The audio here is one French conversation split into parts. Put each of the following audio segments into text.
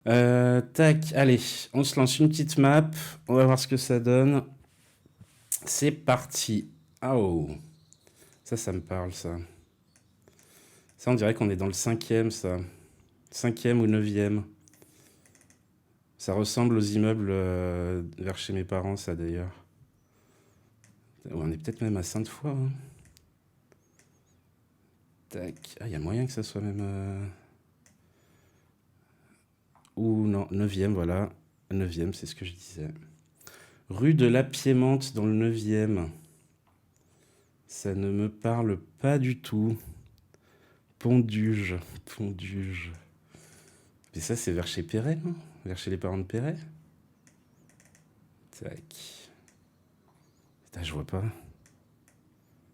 Tac, allez, on se lance une petite map. On va voir ce que ça donne. C'est parti. Ah oh, ça me parle, ça. Ça, on dirait qu'on est dans le cinquième, ça. Cinquième ou neuvième. Ça ressemble aux immeubles vers chez mes parents, ça, d'ailleurs. Ouais, on est peut-être même à Sainte-Foy, hein. Tac. Ah, il y a moyen que ça soit même... Ou non, neuvième, voilà. Neuvième, c'est ce que je disais. Rue de la Piémante, dans le neuvième. Ça ne me parle pas du tout. Ponduge. Ponduge. Mais ça, c'est vers chez Perret, non? Vers chez les parents de Perret? Tac. Putain, je vois pas.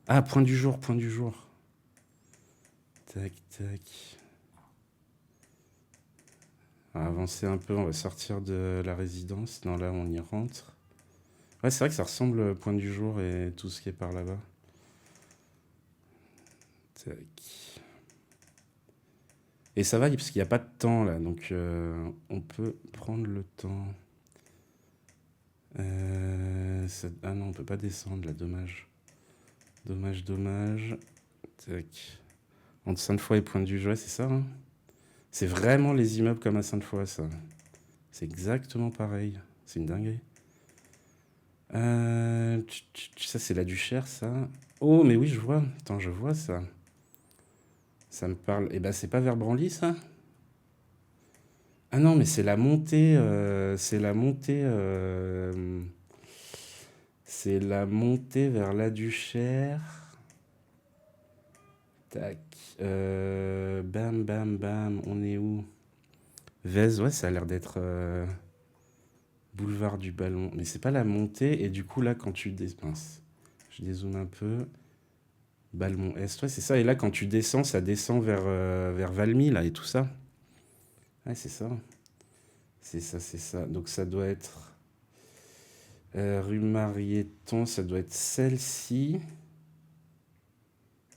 Ah, point du jour, point du jour. Tac, tac. On va avancer un peu, on va sortir de la résidence. Non, là, on y rentre. Ouais, c'est vrai que ça ressemble point du jour et tout ce qui est par là-bas. Tac. Et ça va, parce qu'il n'y a pas de temps, là. Donc, on peut prendre le temps. Ah non, on peut pas descendre, là, dommage. Dommage, dommage. Tac. Entre Sainte-Foy et Pointe-du-Jouet, c'est ça, hein? C'est vraiment les immeubles comme à Sainte-Foy, ça. C'est exactement pareil. C'est une dinguerie. Ça, c'est la Duchère, ça. Oh, mais oui, je vois. Attends, je vois ça. Ça me parle. Eh ben, c'est pas vers Branly, ça? Ah non, mais c'est la montée. C'est la montée. C'est la montée vers la Duchère. Tac. Bam, bam, bam. On est où? Vez, ouais, ça a l'air d'être boulevard du Ballon. Mais c'est pas la montée. Et du coup, là, quand tu mince, je dézoome un peu. Balmont Est, ouais, c'est ça. Et là, quand tu descends, ça descend vers Valmy, là, et tout ça. Ouais, c'est ça. C'est ça, c'est ça. Donc, ça doit être rue Marieton, ça doit être celle-ci.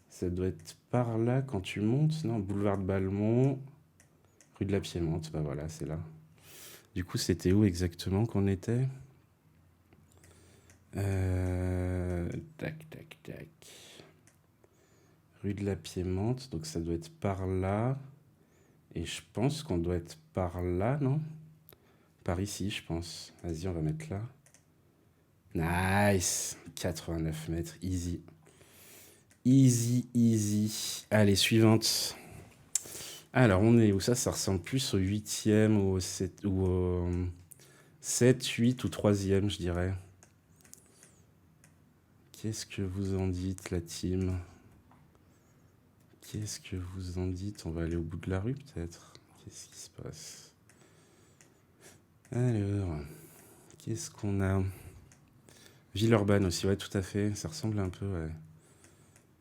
Ça doit être par là quand tu montes, non? Boulevard de Balmont, rue de la Piémonte. Bah voilà, c'est là. Du coup, c'était où exactement qu'on était? Tac, tac, tac. Rue de la Piémonte, donc ça doit être par là. Et je pense qu'on doit être par là, non? Par ici, je pense. Vas-y, on va mettre là. Nice! 89 mètres, easy. Easy, easy. Allez, suivante. Alors, on est où ça? Ça ressemble plus au 8e ou au 7, ou au 7, 8 ou 3e, je dirais. Qu'est-ce que vous en dites, la team? Qu'est-ce que vous en dites? On va aller au bout de la rue, peut-être? Qu'est-ce qui se passe? Alors, qu'est-ce qu'on a? Villeurbanne aussi, ouais, tout à fait. Ça ressemble un peu, ouais.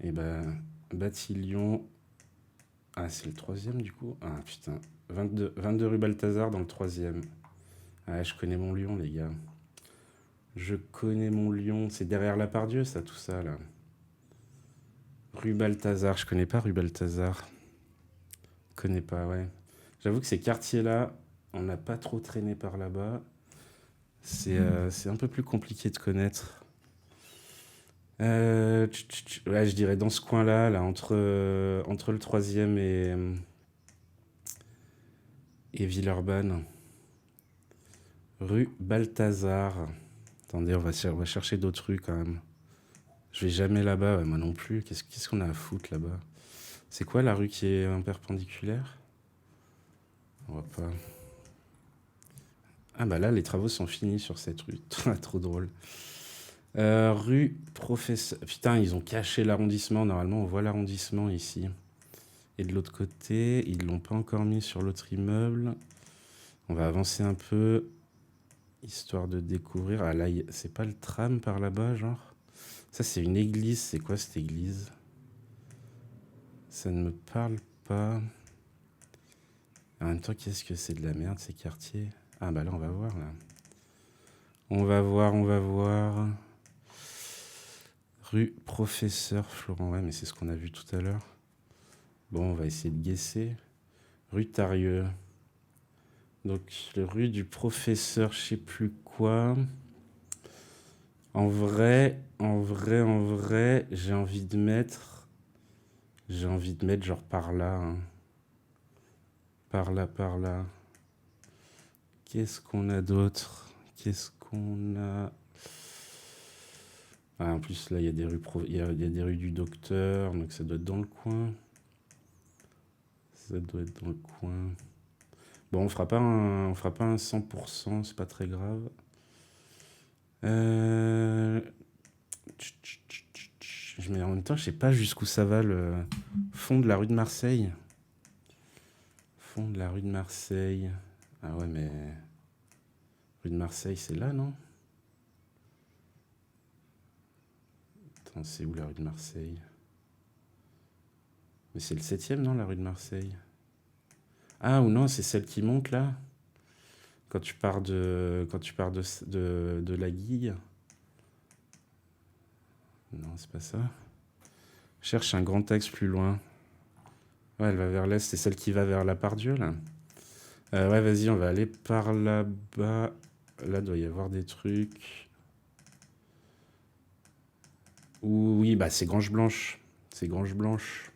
Et ben, Batilion. Ah, c'est le troisième, du coup? Ah, putain. 22 rue Balthazar dans le troisième. Ah, je connais mon Lyon, les gars. Je connais mon Lyon. C'est derrière la Pardieu, ça, tout ça, là. Rue Balthazar. Je connais pas rue Balthazar. Je connais pas, ouais. J'avoue que ces quartiers-là, on n'a pas trop traîné par là-bas. C'est un peu plus compliqué de connaître. Ouais, je dirais dans ce coin-là, là, entre le troisième et Villeurbanne. Rue Balthazar. Attendez, on va chercher d'autres rues quand même. Je vais jamais là-bas, ouais, moi non plus. Qu'est-ce qu'on a à foutre là-bas? C'est quoi la rue qui est perpendiculaire? On va pas. Ah bah là, les travaux sont finis sur cette rue. Trop drôle. Rue Professeur. Putain, ils ont caché l'arrondissement. Normalement, on voit l'arrondissement ici. Et de l'autre côté, ils l'ont pas encore mis sur l'autre immeuble. On va avancer un peu, histoire de découvrir. Ah là, c'est pas le tram par là-bas, genre? Ça, c'est une église. C'est quoi cette église? Ça ne me parle pas. En même temps, qu'est-ce que c'est de la merde, ces quartiers? Ah bah là, on va voir, là. On va voir, on va voir. Rue Professeur Florent. Ouais, mais c'est ce qu'on a vu tout à l'heure. Bon, on va essayer de guesser. Rue Tarieux. Donc, le rue du professeur, je sais plus quoi. En vrai, j'ai envie de mettre... J'ai envie de mettre genre par là, hein. Par là, par là. Qu'est-ce qu'on a d'autre? Qu'est-ce qu'on a? Ah, en plus, là, il y a des rues, il y a des rues du docteur, donc ça doit être dans le coin. Ça doit être dans le coin. Bon, on fera pas un 100%, c'est pas très grave. Euh... Mais en même temps, je sais pas jusqu'où ça va le fond de la rue de Marseille. Fond de la rue de Marseille. Ah ouais, mais rue de Marseille, c'est là, non? Attends, c'est où la rue de Marseille? Mais c'est le 7e, non, la rue de Marseille? Ah, ou non, c'est celle qui monte là? Quand tu pars de la Guille? Non, c'est pas ça. Cherche un grand axe plus loin. Ouais, elle va vers l'est, c'est celle qui va vers la Pardieu, là. Ouais, vas-y, on va aller par là-bas. Là, doit y avoir des trucs. Oui, bah c'est Grange Blanche. C'est Grange Blanche.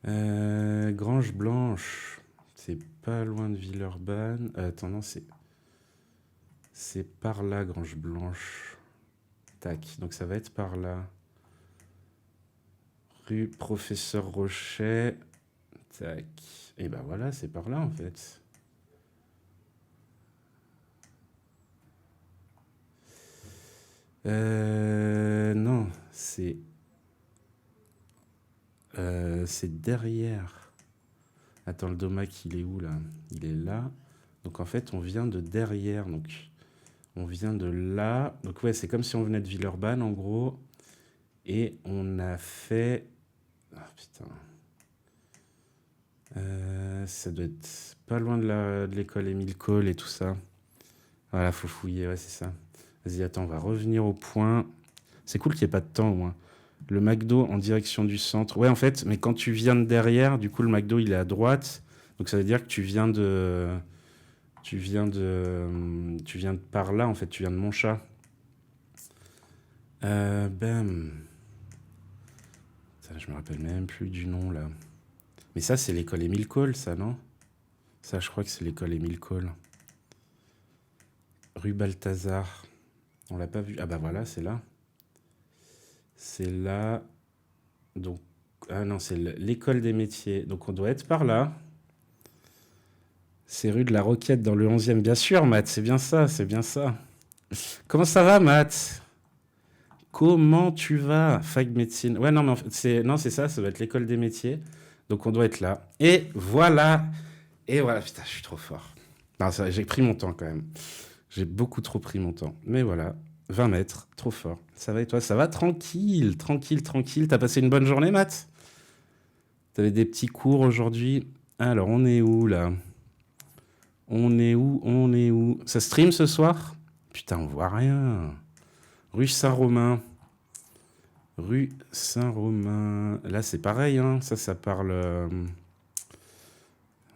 Grange Blanche. C'est pas loin de Villeurbanne. Attends, non, c'est par là, Grange Blanche. Tac, donc ça va être par là. Rue Professeur Rochet. Tac. Et ben voilà, c'est par là en fait. Non, c'est derrière. Attends, le domac, il est où là? Il est là. Donc en fait, on vient de derrière. Donc on vient de là. Donc ouais, c'est comme si on venait de Villeurbanne en gros. Et on a fait... Ah putain. Ça doit être pas loin de l'école Émile Cole et tout ça. Voilà, faut fouiller, ouais, c'est ça. Vas-y, attends, on va revenir au point. C'est cool qu'il n'y ait pas de temps au moins. Le McDo en direction du centre. Ouais, en fait, mais quand tu viens de derrière, du coup, le McDo, il est à droite. Donc ça veut dire que tu viens de... Tu viens de par là, en fait, tu viens de Montchat. Bam. Ça, je me rappelle même plus du nom, là. Mais ça, c'est l'école Émile Cole, ça, non? Ça, je crois que c'est l'école Émile Cole. Rue Balthazar. On l'a pas vu. Ah bah voilà, c'est là. C'est là. Donc, ah non, c'est l'école des métiers. Donc on doit être par là. C'est rue de la Roquette dans le 11e. Bien sûr, Matt, c'est bien ça, c'est bien ça. Comment ça va, Matt? Comment tu vas? Fac médecine. Ouais, non, mais en fait, c'est ça, ça doit être l'école des métiers. Donc on doit être là. Et voilà. Et voilà, putain, je suis trop fort. Non, j'ai pris mon temps quand même. J'ai beaucoup trop pris mon temps. Mais voilà, 20 mètres, trop fort. Ça va et toi? Ça va tranquille, tranquille, tranquille. T'as passé une bonne journée, Matt? T'avais des petits cours aujourd'hui? Alors, on est où là? On est où? On est où? Ça stream ce soir? Putain, on voit rien. Rue Saint-Romain. Rue Saint-Romain. Là, c'est pareil, hein. Ça parle.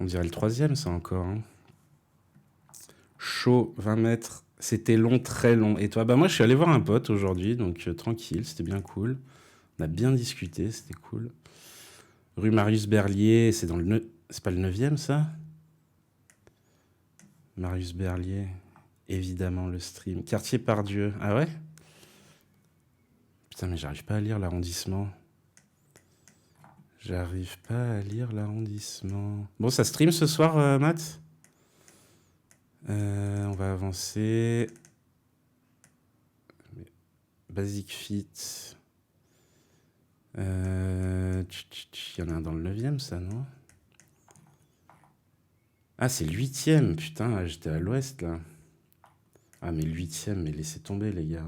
On dirait le 3e, ça encore, hein. Chaud, 20 mètres. C'était long, très long. Et toi? Bah, moi, je suis allé voir un pote aujourd'hui, donc tranquille, c'était bien cool. On a bien discuté, c'était cool. Rue Marius Berlier, c'est dans c'est pas le 9e, ça? Marius Berlier, évidemment, le stream. Quartier Pardieu. Ah ouais? Putain, mais j'arrive pas à lire l'arrondissement. J'arrive pas à lire l'arrondissement. Bon, ça stream ce soir, Matt? On va avancer. Basic Fit. Il y en a un dans le 9e, ça, non? Ah, c'est le 8e. Putain, j'étais à l'ouest, là. Ah, mais le 8e, mais laissez tomber, les gars.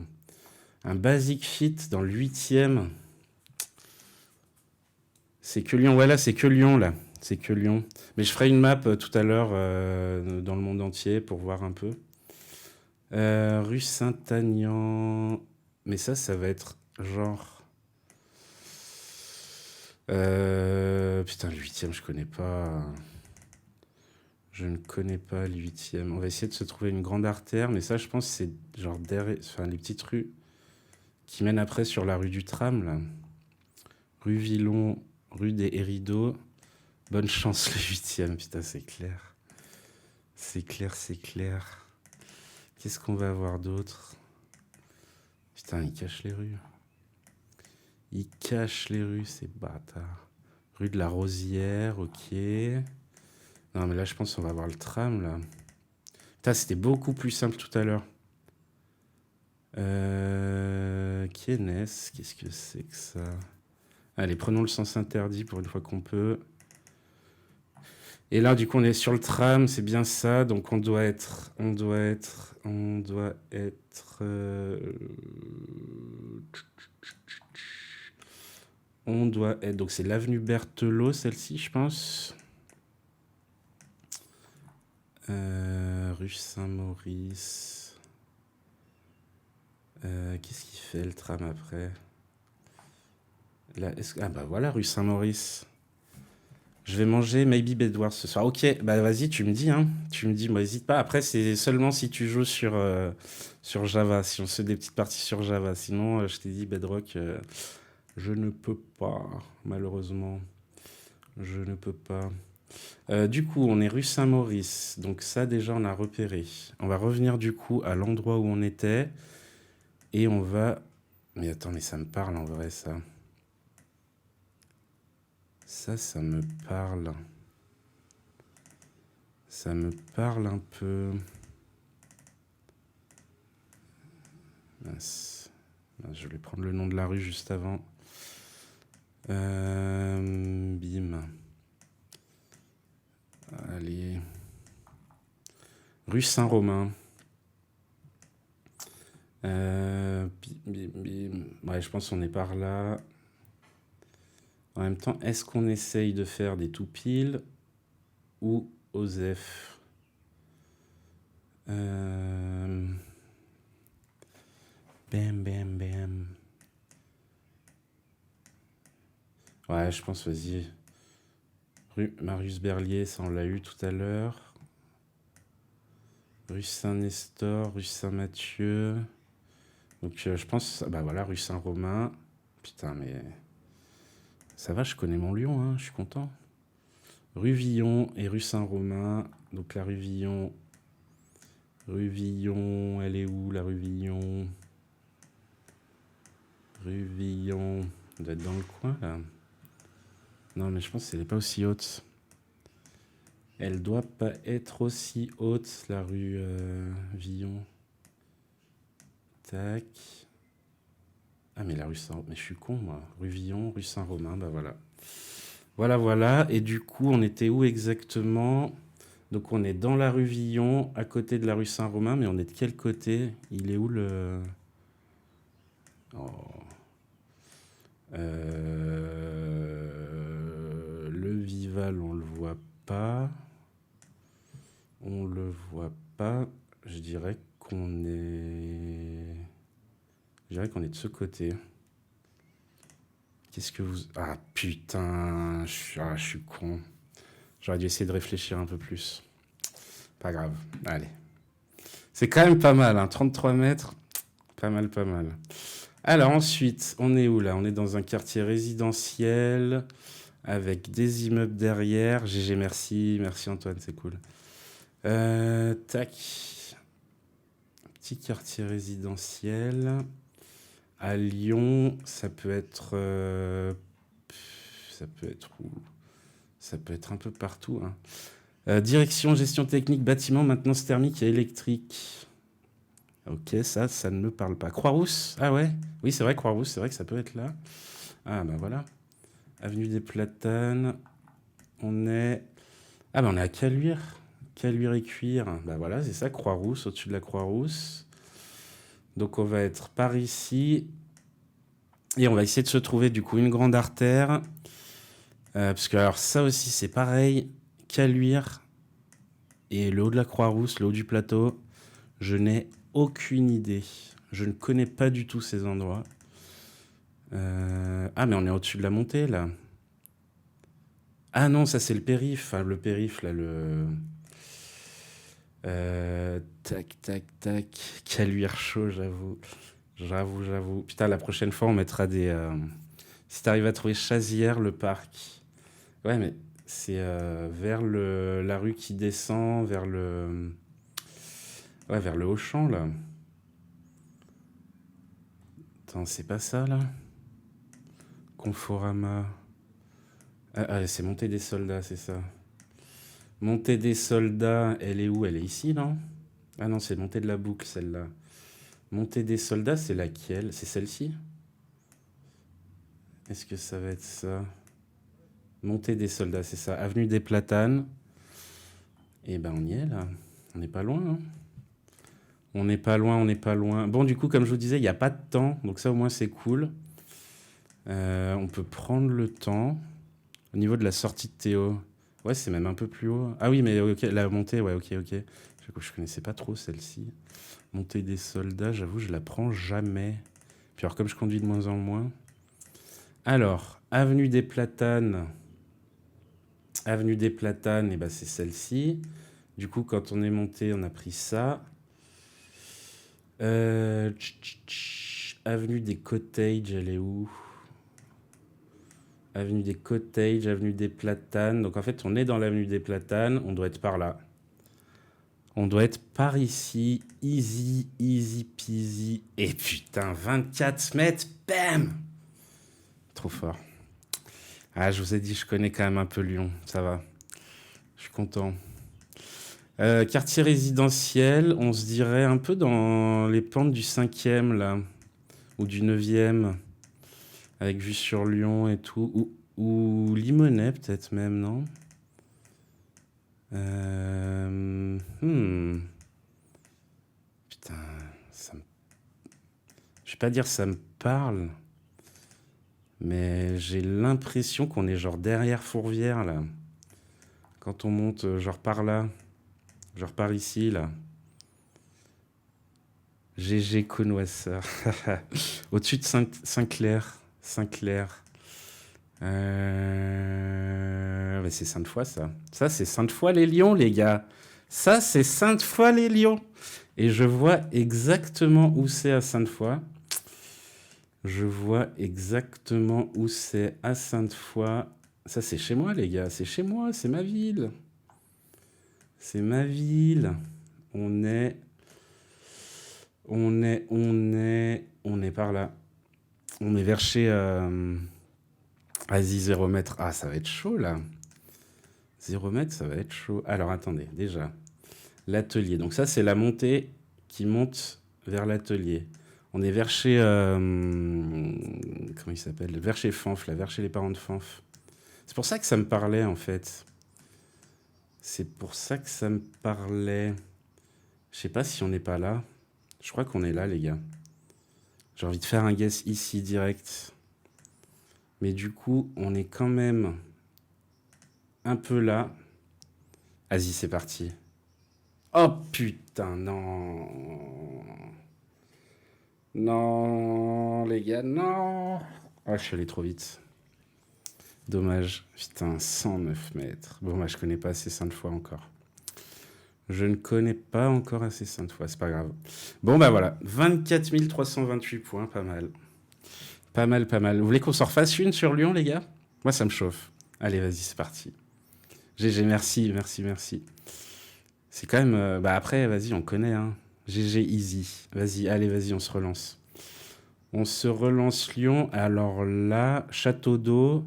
Un Basic Fit dans le 8e. C'est que Lyon. Ouais, là, c'est que Lyon, là. C'est que Lyon. Mais je ferai une map tout à l'heure dans le monde entier pour voir un peu. Rue Saint-Aignan. Mais ça va être genre... putain, le 8e, je connais pas. Je ne connais pas le 8e. On va essayer de se trouver une grande artère, mais ça, je pense, c'est genre derrière, enfin, les petites rues qui mènent après sur la rue du tram, là. Rue Villon, rue des Héridots. Bonne chance le 8e, putain, c'est clair. C'est clair, c'est clair. Qu'est-ce qu'on va avoir d'autre? Putain, il cache les rues. Il cache les rues, ces bâtards. Rue de la Rosière, ok. Non, mais là, je pense qu'on va avoir le tram, là. Putain, c'était beaucoup plus simple tout à l'heure. Kiennes, qu'est-ce que c'est que ça? Allez, prenons le sens interdit pour une fois qu'on peut. Et là, du coup, on est sur le tram, c'est bien ça. Donc, on doit être... Donc, c'est l'avenue Berthelot, celle-ci, je pense. Rue Saint-Maurice. Qu'est-ce qu'il fait, le tram, après? Là, ah, bah voilà, rue Saint-Maurice. Je vais manger Maybe Bedwars ce soir. Ok, bah vas-y, tu me dis, hein. Tu me dis, moi, n'hésite pas. Après, c'est seulement si tu joues sur Java, si on se fait des petites parties sur Java. Sinon, je t'ai dit, Bedrock, je ne peux pas, malheureusement. Je ne peux pas. Du coup, on est rue Saint-Maurice. Donc ça, déjà, on a repéré. On va revenir, du coup, à l'endroit où on était. Et on va... Mais attends, mais ça me parle, en vrai, ça. Ça me parle. Ça me parle un peu. Mince. Je vais prendre le nom de la rue juste avant. Bim. Allez. Rue Saint-Romain. Bim, bim, bim. Ouais, je pense qu'on est par là. En même temps, est-ce qu'on essaye de faire des tout piles ou OSEF? Bam, bam, bam. Ouais, je pense, vas-y. Rue Marius Berlier, ça on l'a eu tout à l'heure. Rue Saint-Nestor, rue Saint-Mathieu. Donc je pense, bah voilà, rue Saint-Romain. Putain, mais ça va, je connais mon Lyon, hein, je suis content. Rue Villon et rue Saint-Romain. Donc la rue Villon. Rue Villon, elle est où la rue Villon? Rue Villon, elle doit être dans le coin là. Non, mais je pense qu'elle n'est pas aussi haute. Elle doit pas être aussi haute, la rue Villon. Tac. Ah, mais la rue Saint... Mais je suis con, moi. Rue Villon, rue Saint-Romain, bah voilà. Voilà, voilà. Et du coup, on était où exactement? Donc, on est dans la rue Villon, à côté de la rue Saint-Romain, mais on est de quel côté? Il est où le... Oh. Le Vival, on le voit pas. On le voit pas. Je dirais qu'on est... Je dirais qu'on est de ce côté. Qu'est-ce que vous... Ah, putain, je suis con. J'aurais dû essayer de réfléchir un peu plus. Pas grave, allez. C'est quand même pas mal, hein. 33 mètres. Pas mal, pas mal. Alors ensuite, on est où là? On est dans un quartier résidentiel avec des immeubles derrière. GG, merci. Merci Antoine, c'est cool. Tac. Petit quartier résidentiel. À Lyon, ça peut être... ça peut être où? Ça peut être un peu partout, hein. Direction, gestion technique, bâtiment, maintenance thermique et électrique. Ok, ça ne me parle pas. Croix-Rousse? Ah ouais? Oui, c'est vrai, Croix-Rousse, c'est vrai que ça peut être là. Ah bah voilà. Avenue des Platanes. On est... Ah bah on est à Caluire. Caluire et Cuire. Bah voilà, c'est ça, Croix-Rousse, au-dessus de la Croix-Rousse. Donc on va être par ici. Et on va essayer de se trouver du coup une grande artère. Parce que alors ça aussi c'est pareil. Caluire et le haut de la Croix-Rousse, le haut du plateau. Je n'ai aucune idée. Je ne connais pas du tout ces endroits. Ah, mais on est au-dessus de la montée, là. Ah non, ça, c'est le périph'. Enfin, le périph', là, le... Tac, tac, tac. Caluire chaud, j'avoue. J'avoue. Putain, la prochaine fois, on mettra des... Si t'arrives à trouver Chazière, le parc. Ouais, mais c'est vers la rue qui descend, vers le... Ouais, vers le Auchan, là. Attends, c'est pas ça, là? Conforama. C'est Montée des Soldats, c'est ça. Montée des Soldats, elle est où? Elle est ici, non? Ah non, c'est Montée de la Boucle, celle-là. Montée des Soldats, c'est laquelle? C'est celle-ci? Est-ce que ça va être ça? Montée des Soldats, c'est ça. Avenue des Platanes. Eh ben, on y est, là. On n'est pas loin, hein. On n'est pas loin, on n'est pas loin. Bon, du coup, comme je vous disais, il n'y a pas de temps. Donc ça, au moins, c'est cool. On peut prendre le temps. Au niveau de la sortie de Théo. Ouais, c'est même un peu plus haut. Ah oui, mais ok, la montée, ouais, ok. Je connaissais pas trop celle-ci. Montée des Soldats, j'avoue, je la prends jamais. Puis alors, comme je conduis de moins en moins. Alors, Avenue des Platanes. Avenue des Platanes, et ben c'est celle-ci. Du coup, quand on est monté, on a pris ça. Avenue des Cottages, elle est où? Avenue des Cottages, avenue des Platanes. Donc en fait, on est dans l'avenue des Platanes. On doit être par là. On doit être par ici. Easy, easy peasy. Et putain, 24 mètres, bam! Trop fort. Ah, je vous ai dit, je connais quand même un peu Lyon. Ça va. Je suis content. Quartier résidentiel, on se dirait un peu dans les pentes du 5e, là. Ou du 9e. Avec vue sur Lyon et tout. Ou Limonest, peut-être même, non? Putain, je vais pas dire ça me parle, mais j'ai l'impression qu'on est genre derrière Fourvière, là. Quand on monte, genre par là, genre par ici, là. GG Connoisseur. Au-dessus de Saint-Clair. Saint-Clair. Mais c'est Sainte-Foy, ça. Ça, c'est Sainte-Foy-les-Lyons, les gars. Ça, c'est Sainte-Foy-les-Lyons. Et je vois exactement où c'est à Sainte-Foy. Je vois exactement où c'est à Sainte-Foy. Ça, c'est chez moi, les gars. C'est chez moi, c'est ma ville. C'est ma ville. On est par là. On est vers chez... Vas-y, 0 mètre. Ah, ça va être chaud, là. 0 mètre, ça va être chaud. Alors, attendez, déjà. L'atelier. Donc ça, c'est la montée qui monte vers l'atelier. On est vers chez... comment il s'appelle? Vers chez Fanf, là, vers chez les parents de Fanf. C'est pour ça que ça me parlait, en fait. C'est pour ça que ça me parlait. Je sais pas si on n'est pas là. Je crois qu'on est là, les gars. J'ai envie de faire un guess ici, direct. Mais du coup, on est quand même un peu là. Vas-y, c'est parti. Oh putain, non. Non, les gars, non. Oh, je suis allé trop vite. Dommage. Putain, 109 mètres. Bon, moi, je connais pas assez Sainte-Foy encore. Je ne connais pas encore assez Sainte-Foy, c'est pas grave. Bon, bah voilà. 24 328 points, pas mal. Pas mal, pas mal. Vous voulez qu'on s'en refasse une sur Lyon, les gars? Moi, ça me chauffe. Allez, vas-y, c'est parti. GG, merci. C'est quand même... bah après, vas-y, on connaît, hein. GG easy. Vas-y, allez, vas-y, on se relance. On se relance Lyon. Alors là, château d'eau.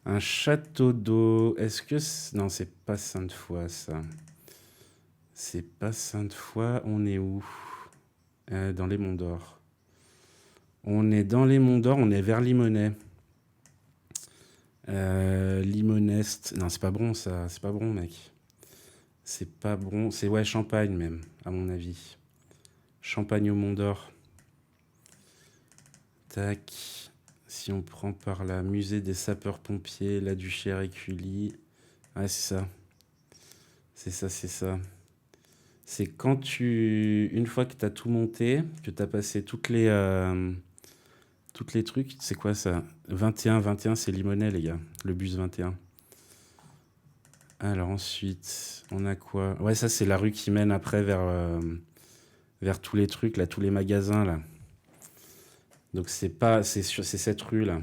Un château d'eau. Est-ce que... Non, c'est pas Sainte-Foy, ça. C'est pas Sainte-Foy. On est où? Dans les Monts d'Or. On est dans les Monts d'Or. On est vers Limonest. Limonest. Non, c'est pas Bron, ça. C'est pas Bron, mec. C'est pas Bron. C'est, ouais, Champagne, même, à mon avis. Champagne au Mont d'Or. Tac. Si on prend par là, musée des sapeurs-pompiers, la Duchère Écully. Ouais, c'est ça. C'est ça. C'est quand une fois que tu as tout monté, que tu as passé toutes les trucs, c'est quoi ça? 21, c'est Limonest, les gars. Le bus 21. Alors ensuite, on a quoi? Ouais, ça, c'est la rue qui mène après vers tous les trucs, là, tous les magasins, là. Donc c'est pas, c'est cette rue, là.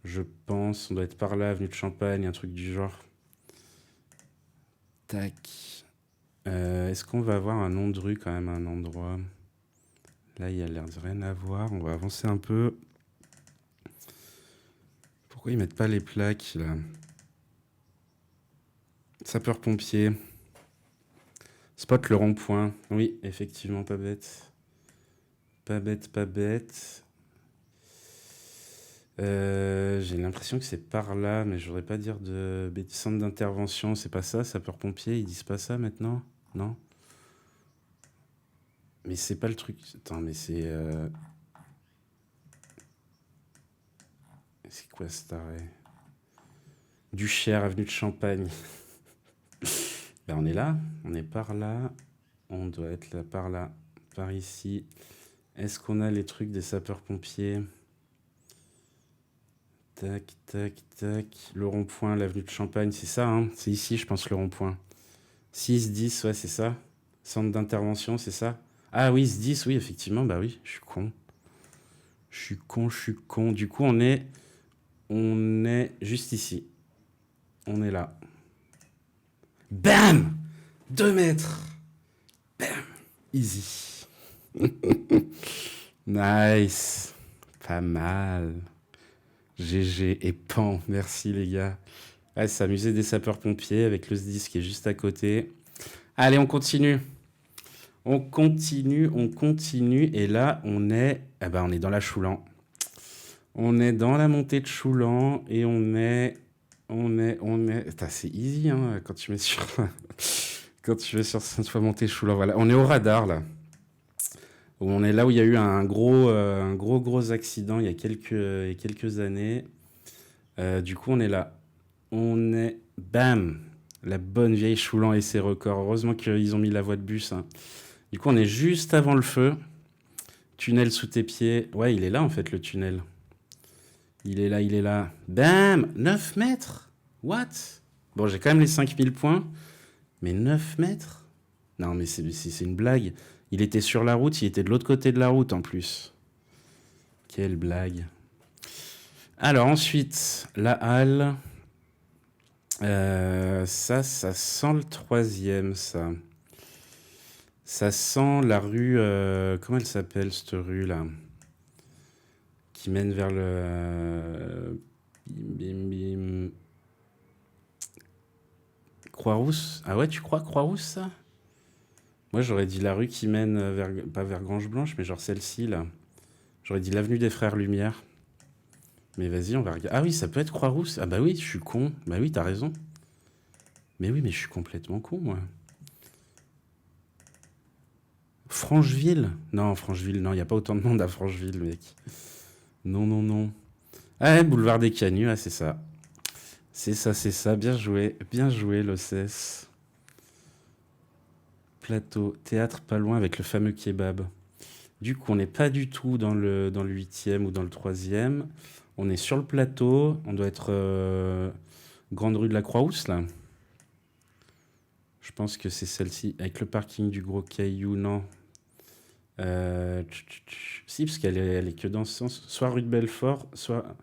Je pense, on doit être par là, avenue de Champagne, un truc du genre. Tac. Est-ce qu'on va avoir un nom de rue quand même, un endroit? Là, il y a l'air de rien à voir. On va avancer un peu. Pourquoi ils mettent pas les plaques, là? Sapeur-pompier. Spot le rond-point. Oui, effectivement, pas bête. Pas bête, pas bête. J'ai l'impression que c'est par là, mais je voudrais pas dire de bêtises. Centre d'intervention, c'est pas ça, sapeur-pompier, ils disent pas ça maintenant? Non? Mais c'est pas le truc. Attends, mais c'est quoi cet arrêt? Du Cher, avenue de Champagne. Ben, on est là, on est par là. On doit être là, par ici. Est-ce qu'on a les trucs des sapeurs-pompiers? Tac, tac, tac. Le rond-point, l'avenue de Champagne, c'est ça, hein? C'est ici, je pense, le rond-point. 6, 10, ouais, c'est ça. Centre d'intervention, c'est ça? Ah oui, 10, oui, effectivement, bah oui, je suis con. Je suis con, je suis con. Du coup, on est juste ici. On est là. Bam! 2 mètres. Easy. Nice. Pas mal. GG et pan. Merci les gars. Ouais, c'est musée des sapeurs-pompiers avec le SDIS qui est juste à côté. Allez, on continue. On continue, on continue. Et là, on est dans la Choulan. On est dans la montée de Choulan et Putain, c'est easy, hein, quand tu mets sur, quand tu mets sur cette fois montée Choulan. Voilà, on est au radar là. On est là où il y a eu un gros accident il y a quelques années. Du coup, on est là. Bam! La bonne vieille Choulan et ses records. Heureusement qu'ils ont mis la voie de bus, hein. Du coup, on est juste avant le feu. Tunnel sous tes pieds. Ouais, il est là en fait, le tunnel. Il est là, il est là. Bam! 9 mètres? What? Bon, j'ai quand même les 5000 points. Mais 9 mètres? Non, mais c'est une blague. Il était sur la route, il était de l'autre côté de la route en plus. Quelle blague. Alors ensuite, la halle. Ça sent le troisième, ça. Ça sent la rue... comment elle s'appelle, cette rue-là? Qui mène vers le... Bim, bim. Croix-Rousse? Ah ouais, tu crois Croix-Rousse, ça? Moi, j'aurais dit la rue qui mène pas vers Grange-Blanche, mais genre celle-ci, là. J'aurais dit l'avenue des Frères Lumière. Mais vas-y, on va regarder. Ah oui, ça peut être Croix-Rousse. Ah bah oui, je suis con. Bah oui, t'as raison. Mais oui, mais je suis complètement con, moi. Francheville? Non, Francheville, non, il n'y a pas autant de monde à Francheville, mec. Non, non, non. Ah, ouais, boulevard des Canuts, ah, c'est ça. C'est ça, c'est ça. Bien joué, l'OCS. Plateau, théâtre pas loin avec le fameux kebab. Du coup, on n'est pas du tout dans le 8e ou dans le 3e. On est sur le plateau. On doit être Grande rue de la Croix-Rousse, là. Je pense que c'est celle-ci. Avec le parking du Gros Caillou, non. Si, parce elle est que dans ce sens. Soit rue de Belfort, soit...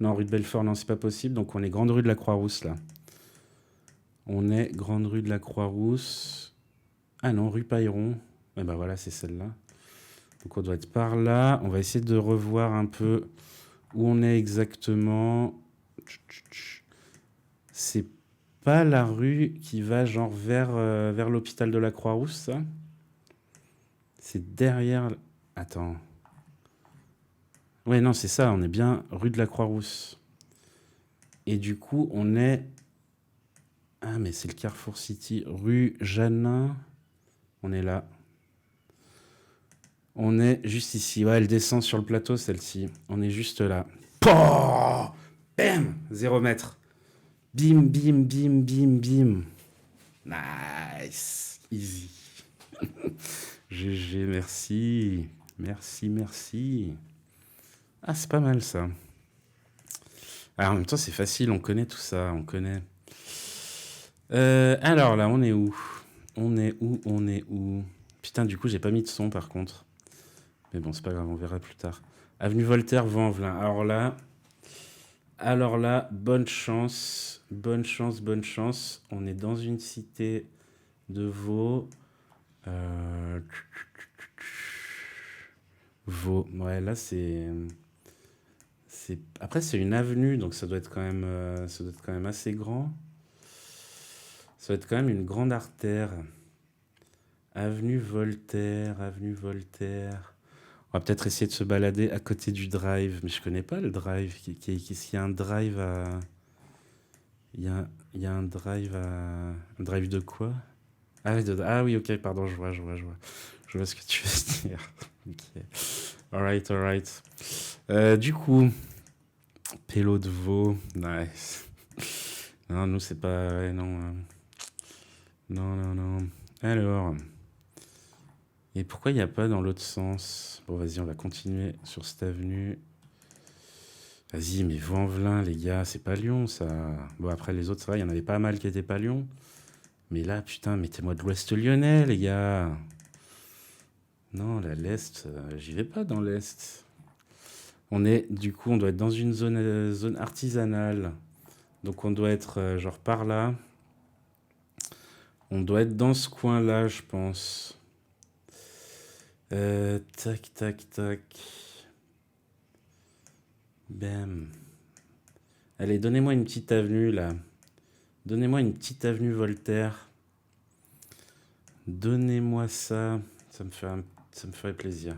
Non, rue de Belfort, non, c'est pas possible. Donc, on est Grande rue de la Croix-Rousse, là. On est Grande rue de la Croix-Rousse. Ah non, rue Pailleron. Eh ben voilà, c'est celle-là. Donc, on doit être par là. On va essayer de revoir un peu où on est exactement. C'est pas la rue qui va genre vers l'hôpital de la Croix-Rousse, ça? C'est derrière... Attends. Ouais, non, c'est ça. On est bien rue de la Croix-Rousse. Et du coup, on est... Ah, mais c'est le Carrefour City. Rue Jeannin. On est là. On est juste ici. Ouais, elle descend sur le plateau, celle-ci. On est juste là. Pouah, bam! 0 mètre. Bim, bim, bim, bim, bim. Nice. Easy. GG, merci. Merci, merci. Ah, c'est pas mal, ça. Alors, en même temps, c'est facile. On connaît tout ça. On connaît. Alors là, on est où? On est où? On est où? Putain, du coup, j'ai pas mis de son par contre. Mais bon, c'est pas grave, on verra plus tard. Avenue Voltaire, Vaux-en-Velin. Alors là, bonne chance. Bonne chance, bonne chance. On est dans une cité de Vaud. Euh, Vaud. Ouais, là, Après, c'est une avenue, donc ça doit être quand même assez grand. Ça doit être quand même une grande artère. Avenue Voltaire, avenue Voltaire. On va peut-être essayer de se balader à côté du drive, mais je connais pas le drive. Qu'est-ce qu'il y a un drive à. Il y a un drive à. Un drive de quoi? Ah oui, ok, pardon, je vois. Je vois ce que tu veux dire. Ok. Alright, alright. Du coup, Pélo de veau, nice. Non, nous, c'est pas. Ouais, non. Non, non, non. Alors. Et pourquoi il n'y a pas dans l'autre sens? Bon, vas-y, on va continuer sur cette avenue. Vas-y, mais Vaux-en-Velin, les gars, c'est pas Lyon, ça. Bon, après, les autres, ça va, il y en avait pas mal qui étaient pas Lyon. Mais là, putain, mettez-moi de l'Ouest lyonnais, les gars. Non, l'Est, j'y vais pas dans l'Est. Du coup, on doit être dans une zone artisanale. Donc, on doit être genre par là. On doit être dans ce coin-là, je pense. Tac, tac, tac. Bam. Allez, donnez-moi une petite avenue, là. Donnez-moi une petite avenue Voltaire. Donnez-moi ça. Ça me ferait plaisir.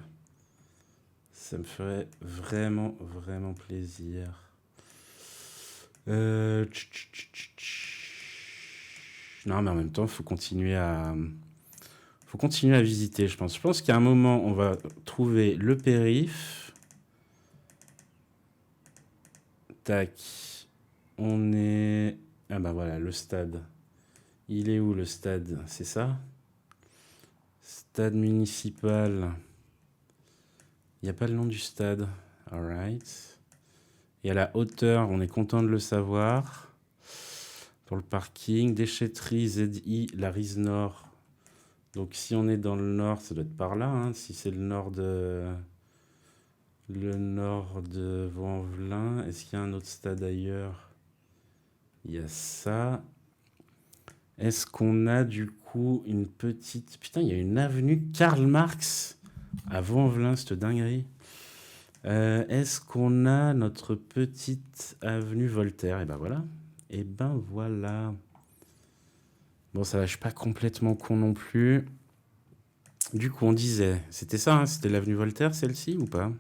Ça me ferait vraiment, vraiment plaisir. Non, mais en même temps, faut continuer à visiter, je pense. Je pense qu'à un moment, on va trouver le périph. Tac. On est... Ah bah voilà, le stade. Il est où le stade? C'est ça? Stade municipal. Il n'y a pas le nom du stade. Alright. Et à la hauteur, on est content de le savoir. Pour le parking, déchetterie ZI, la Rise Nord. Donc si on est dans le nord, ça doit être par là. Hein, si c'est le nord de Vaux-en-Velin. Est-ce qu'il y a un autre stade ailleurs? Il y a ça. Est-ce qu'on a du coup une petite... Putain, il y a une avenue Karl Marx à Vaux-en-Velin, cette dinguerie. Est-ce qu'on a notre petite avenue Voltaire? Et ben voilà. Et ben voilà. Bon, ça va, je suis pas complètement con non plus. Du coup, on disait, c'était ça, hein, c'était l'avenue Voltaire, celle-ci ou pas?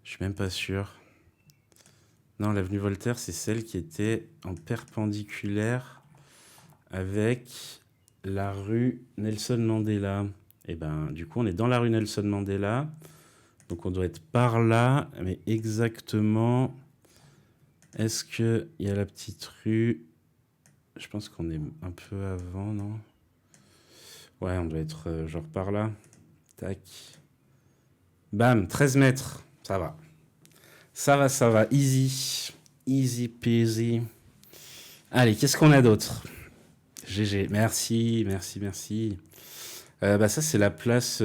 Je suis même pas sûr. Non, l'avenue Voltaire, c'est celle qui était en perpendiculaire avec la rue Nelson Mandela. Et ben, du coup, on est dans la rue Nelson Mandela. Donc, on doit être par là, mais exactement. Est-ce qu'il y a la petite rue? Je pense qu'on est un peu avant, non? Ouais, on doit être genre par là. Tac. Bam, 13 mètres. Ça va. Ça va, ça va. Easy. Easy peasy. Allez, qu'est-ce qu'on a d'autre? GG. Merci, merci, merci. Bah ça, c'est la place...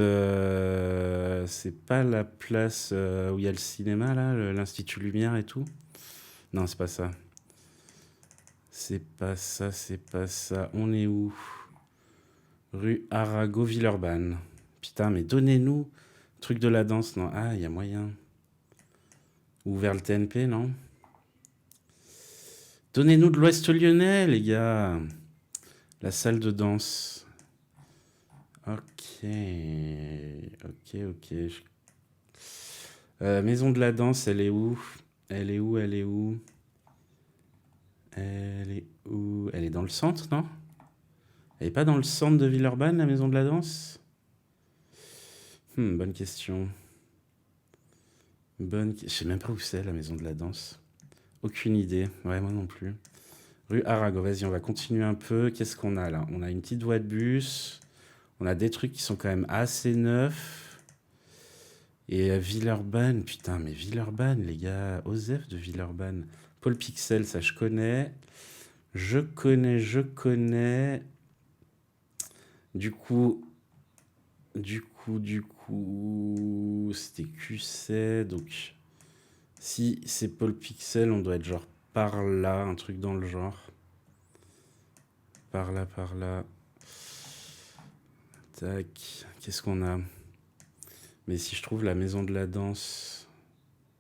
c'est pas la place où il y a le cinéma, là, l'Institut Lumière et tout? Non, c'est pas ça. C'est pas ça, c'est pas ça. On est où? Rue Arago, Villeurbanne. Putain, mais donnez-nous... Truc de la danse, non? Ah, il y a moyen. Ou vers le TNP, non? Donnez-nous de l'Ouest lyonnais, les gars. La salle de danse. Ok. Ok, ok. Maison de la danse, elle est où? Elle est où? Elle est où? Elle est où? Elle est dans le centre, non? Elle est pas dans le centre de Villeurbanne, la maison de la danse? Bonne question. Je sais même pas où c'est, la maison de la danse. Aucune idée. Ouais, moi non plus. Rue Arago, vas-y, on va continuer un peu. Qu'est-ce qu'on a là? On a une petite voie de bus. On a des trucs qui sont quand même assez neufs. Et Villeurbanne, putain, mais Villeurbanne, les gars. Osef de Villeurbanne. Paul Pixel, ça je connais. Je connais. Du coup, c'était QC. Donc, si c'est Paul Pixel, on doit être genre par là, un truc dans le genre. Par là, par là. Tac. Qu'est-ce qu'on a? Mais si je trouve la maison de la danse,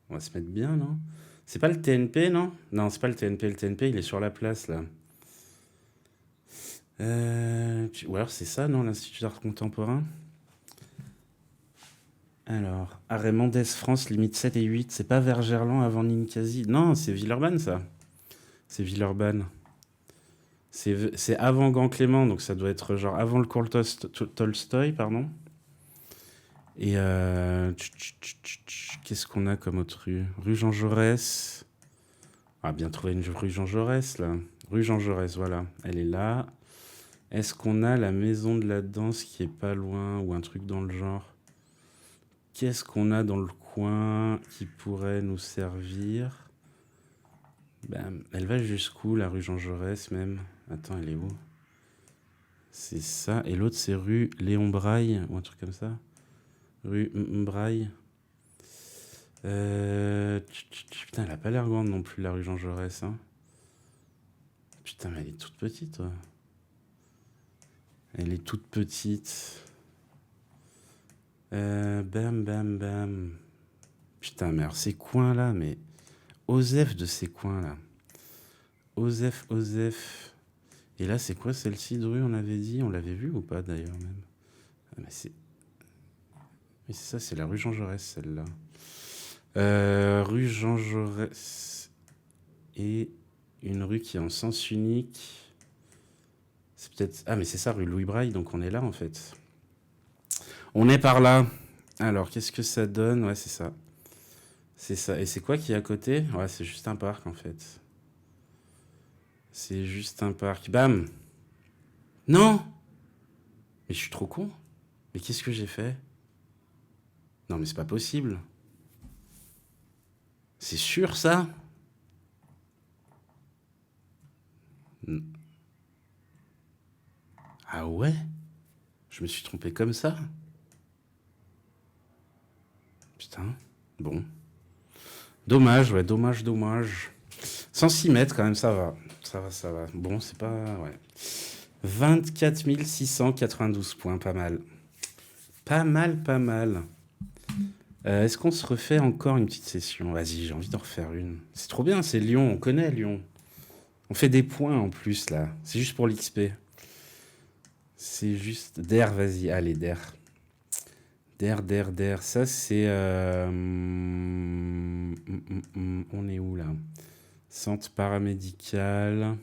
on va se mettre bien, non? C'est pas le TNP, non? Non, c'est pas le TNP. Le TNP, il est sur la place, là. Ou alors c'est ça, non? L'Institut d'art contemporain? Alors, arrêt Mendès France, limite 7 et 8. C'est pas vers Gerland avant Ninkasi. Non, c'est Villeurbanne, ça. C'est Villeurbanne. C'est avant Gand Clément, donc ça doit être genre avant le cours Tolstoï, pardon. Et qu'est-ce qu'on a comme autre rue? Rue Jean Jaurès. On va bien trouver une rue Jean Jaurès, là. Rue Jean Jaurès, voilà. Elle est là. Est-ce qu'on a la maison de la danse qui est pas loin ou un truc dans le genre? Qu'est-ce qu'on a dans le coin qui pourrait nous servir? Ben, elle va jusqu'où, la rue Jean Jaurès, même? Attends, elle est où? C'est ça. Et l'autre, c'est rue Léon Braille, ou un truc comme ça. Rue Braille. Putain, elle a pas l'air grande non plus, la rue Jean Jaurès. Hein. Putain, mais elle est toute petite, toi. Elle est toute petite. Bam, bam, bam. Putain, mais alors ces coins-là, mais... Osef de ces coins-là. Osef. Et là, c'est quoi celle-ci de rue, on avait dit? On l'avait vue ou pas, d'ailleurs, même? Ah, mais c'est ça, c'est la rue Jean Jaurès, celle-là. Rue Jean Jaurès. Et une rue qui est en sens unique. C'est peut-être... Ah, mais c'est ça, rue Louis Braille, donc on est là, en fait. On est par là. Alors, qu'est-ce que ça donne? Ouais, c'est ça. C'est ça. Et c'est quoi qui est à côté? Ouais, c'est juste un parc, en fait. C'est juste un parc. Bam! Non! Mais je suis trop con. Mais qu'est-ce que j'ai fait? Non, mais c'est pas possible. C'est sûr, ça? Ah ouais? Je me suis trompé comme ça? Putain. Bon. Dommage, ouais, dommage. 106 mètres, quand même, ça va. Ça va. Bon, c'est pas... Ouais. 24 692 points, pas mal. Pas mal. Est-ce qu'on se refait encore une petite session? Vas-y, j'ai envie d'en refaire une. C'est trop bien, c'est Lyon, on connaît Lyon. On fait des points en plus, là. C'est juste pour l'XP. C'est juste... Der, vas-y, allez, Der. Der. Ça, c'est... on est où, là? Centre paramédical.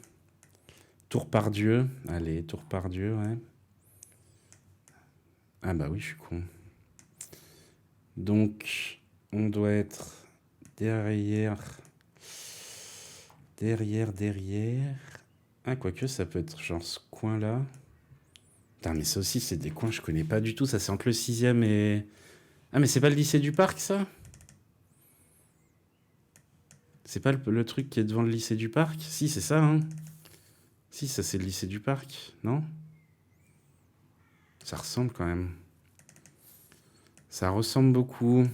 Tour-par-Dieu. Allez, Tour-par-Dieu, ouais. Ah bah oui, je suis con. Donc, on doit être derrière. Ah, quoique, ça peut être genre ce coin-là. Putain, mais ça aussi, c'est des coins que je connais pas du tout. Ça, c'est entre le 6e et... Ah, mais c'est pas le lycée du Parc, ça? C'est pas le truc qui est devant le lycée du Parc? Si, c'est ça, hein? Si, ça, c'est le lycée du Parc, non? Ça ressemble quand même. Ça ressemble beaucoup.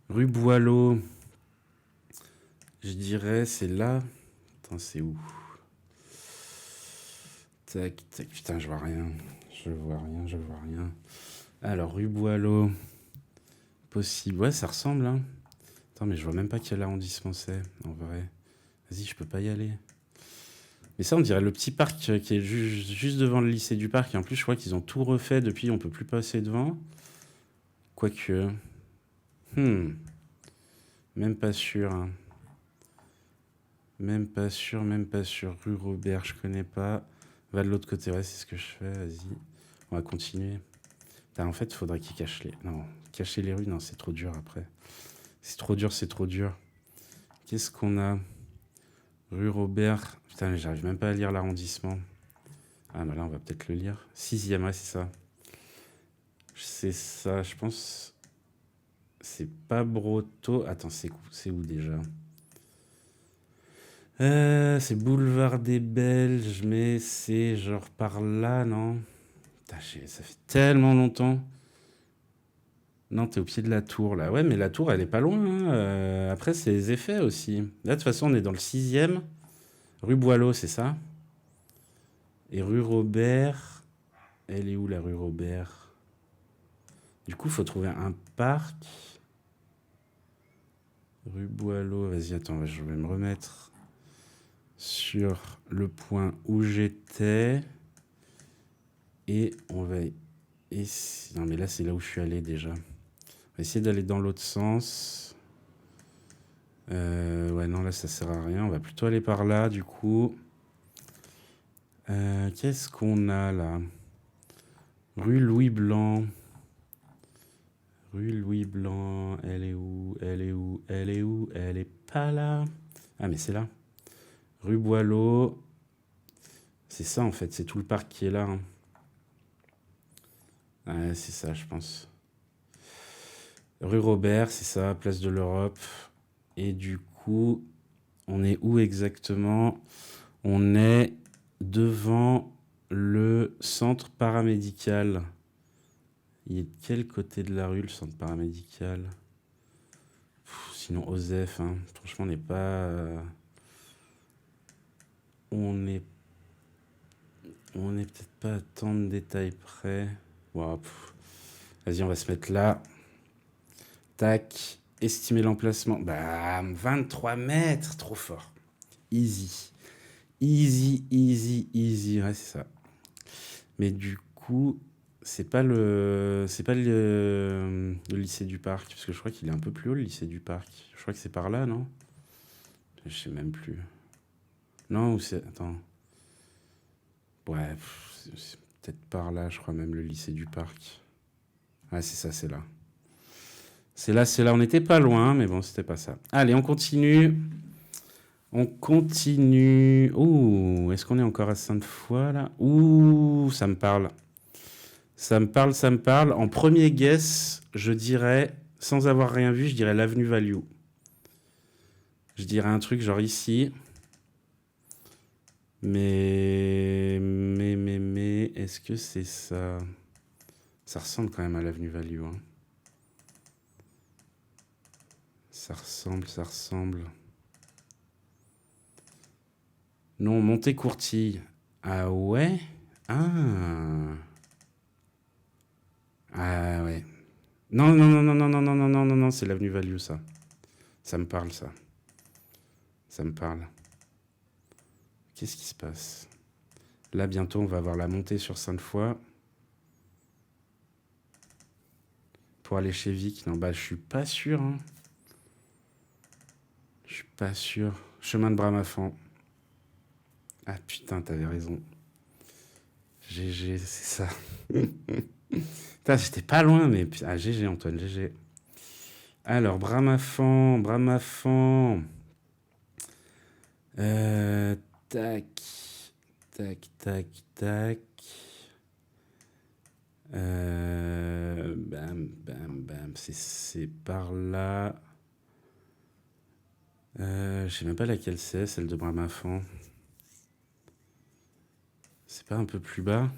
Rue Boileau. Je dirais, c'est là. Attends, c'est où? Tac. Putain, je vois rien. Je vois rien. Alors, rue Boileau. Possible. Ouais, ça ressemble, hein. Attends, mais je vois même pas quel arrondissement c'est, en vrai. Vas-y, je peux pas y aller. Mais ça, on dirait le petit parc qui est juste devant le lycée du Parc. Et en plus, je crois qu'ils ont tout refait depuis. On peut plus passer devant. Quoique... Même pas sûr, hein. Même pas sûr. Rue Robert, je connais pas. Va de l'autre côté, ouais, c'est ce que je fais, vas-y. On va continuer. Putain, en fait, il faudrait qu'ils cachent les... Non, cacher les rues, non, c'est trop dur après. C'est trop dur. Qu'est-ce qu'on a? Rue Robert. Putain, mais j'arrive même pas à lire l'arrondissement. Ah, bah là, on va peut-être le lire. 6e, ouais, c'est ça. C'est ça, je pense... C'est pas Brotteaux. Attends, c'est où déjà? C'est boulevard des Belges, mais c'est genre par là, non? Putain, ça fait tellement longtemps. Non, t'es au pied de la tour, là. Ouais, mais la tour, elle est pas loin, hein. Après, c'est les effets aussi. Là, de toute façon, on est dans le 6e. Rue Boileau, c'est ça? Et rue Robert. Elle est où, la rue Robert? Du coup, il faut trouver un parc. Rue Boileau. Vas-y, attends, je vais me remettre sur le point où j'étais. Et on va... Non, mais là, c'est là où je suis allé déjà. On va essayer d'aller dans l'autre sens. Ouais, non, là, ça sert à rien. On va plutôt aller par là, du coup. Qu'est-ce qu'on a, là? Rue Louis Blanc. Rue Louis Blanc. Elle est où? Elle est où? Elle est où? Elle est pas là. Ah, mais c'est là. Rue Boileau. C'est ça, en fait. C'est tout le parc qui est là, hein. Ouais, c'est ça, je pense. Rue Robert, c'est ça, place de l'Europe. Et du coup, on est où exactement? On est devant le centre paramédical. Il est de quel côté de la rue, le centre paramédical? Sinon, Osef, hein. Franchement, on n'est pas... On est... On n'est peut-être pas à tant de détails près. Wow, vas-y, on va se mettre là. Tac. Estimer l'emplacement. Bam, 23 mètres. Trop fort. Easy. Easy, easy, easy. Ouais, c'est ça. Mais du coup, c'est pas le lycée du Parc. Parce que je crois qu'il est un peu plus haut, le lycée du Parc. Je crois que c'est par là, non? Je sais même plus. Non, ou c'est... Attends. Ouais, c'est peut-être par là, je crois même, le lycée du Parc. Ouais, c'est ça, c'est là. C'est là, c'est là. On n'était pas loin, mais bon, c'était pas ça. Allez, on continue. On continue. Ouh, est-ce qu'on est encore à Sainte-Foy, là? Ouh, ça me parle. Ça me parle, ça me parle. En premier guess, je dirais, sans avoir rien vu, je dirais l'avenue Value. Je dirais un truc genre ici. Mais, est-ce que c'est ça? Ça ressemble quand même à l'avenue Value, hein. Ça ressemble, ça ressemble. Non, Montécourtille. Ah ouais? Ah. Ah ouais. Non, non, non, non, non, non, non, non, non, non, non, c'est l'avenue Value, ça. Ça me parle, ça. Ça me parle. Qu'est-ce qui se passe? Là, bientôt, on va avoir la montée sur Sainte-Foy. Pour aller chez Vic. Non, bah, je suis pas sûr, hein. Je suis pas sûr. Chemin de Bramafan. Ah putain, t'avais raison. GG, c'est ça. Putain, j'étais pas loin, mais... Ah, GG, Antoine, GG. Alors, Bramafan, Bramafan. Tac. Tac, tac, tac. Bam, bam, bam. C'est par là. Je sais même pas laquelle c'est, celle de Bramafan. C'est pas un peu plus bas?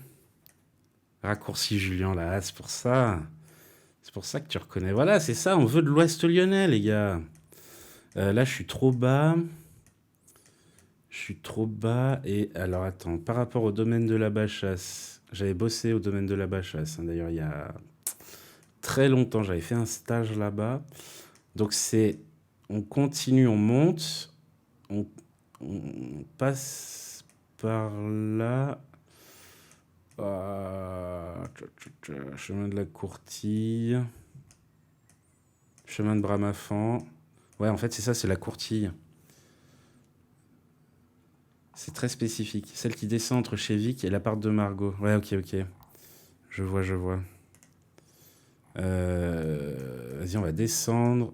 Raccourci Julien, là, c'est pour ça. C'est pour ça que tu reconnais. Voilà, c'est ça, on veut de l'Ouest lyonnais, les gars. Là, je suis trop bas. Je suis trop bas. Et alors, attends, par rapport au domaine de la Bachasse, j'avais bossé au domaine de la Bachasse, hein. D'ailleurs, il y a très longtemps, j'avais fait un stage là-bas. Donc, on continue, on monte, on, on passe par là. Chemin de la Courtille. Chemin de Bramafan. Ouais, en fait, c'est ça, c'est la Courtille. C'est très spécifique. Celle qui descend entre chez Vic et l'appart de Margot. Ouais, ok, ok. Je vois, je vois. Vas-y, on va descendre